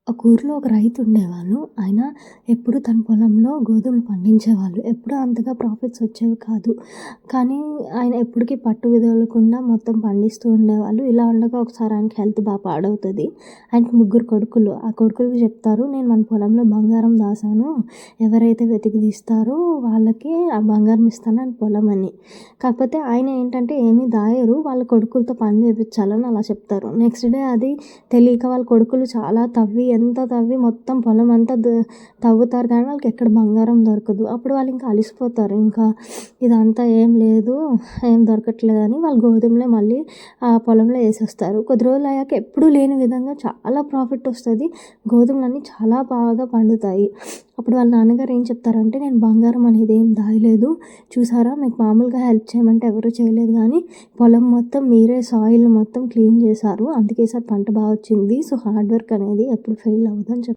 ఒక ఊరిలో ఒక రైతు ఉండేవాళ్ళు. ఆయన ఎప్పుడు తన పొలంలో గోధుమలు పండించేవాళ్ళు. ఎప్పుడూ అంతగా ప్రాఫిట్స్ వచ్చేవి కాదు. కానీ ఆయన ఎప్పటికి పట్టు వదలకుండా మొత్తం పండిస్తూ ఉండేవాళ్ళు. ఇలా ఉండగా ఒకసారి ఆయనకి హెల్త్ పాడవుతది. ఆయనకి ముగ్గురు కొడుకులు. ఆ కొడుకులకి చెప్తారు, "నేను మన పొలంలో బంగారం దాసాను. ఎవరైతే వెతికి తీస్తారో వాళ్ళకి ఆ బంగారం ఇస్తాను అని పొలం" అని. కాకపోతే ఆయన ఏంటంటే ఏమీ దాయరు. వాళ్ళ కొడుకులతో పని చేపిచ్చాలని అలా చెప్తారు. నెక్స్ట్ డే అది తెలియక వాళ్ళ కొడుకులు చాలా ఎంత తవ్వి మొత్తం పొలం అంతా తవ్వుతారు కానీ వాళ్ళకెక్కడ బంగారం దొరకదు. అప్పుడు వాళ్ళు ఇంకా అలిసిపోతారు. ఇంకా ఇదంతా ఏం లేదు, ఏం దొరకట్లేదని వాళ్ళు గోధుమలే మళ్ళీ ఆ పొలంలో ఏసేస్తారు. కొద్ది రోజులయ్యాక ఎప్పుడూ లేని విధంగా చాలా ప్రాఫిట్ వస్తది. గోధుమలన్నీ చాలా బాగా పండుతాయి. అప్పుడు వాళ్ళ నాన్నగారు ఏం చెప్తారంటే, "నేను బంగారం అనేది ఏం దాయలేదు. చూసారా, మీకు మామూలుగా హెల్ప్ చేయమంటే ఎవరు చేయలేదు కానీ పొలం మొత్తం మీరే సాయిల్ మొత్తం క్లీన్ చేశారు. అందుకే ఈసారి పంట వచ్చింది. సో, హార్డ్ వర్క్ అనేది ఎప్పుడు ఫెయిల్ అవ్వదు" అని చెప్తారు.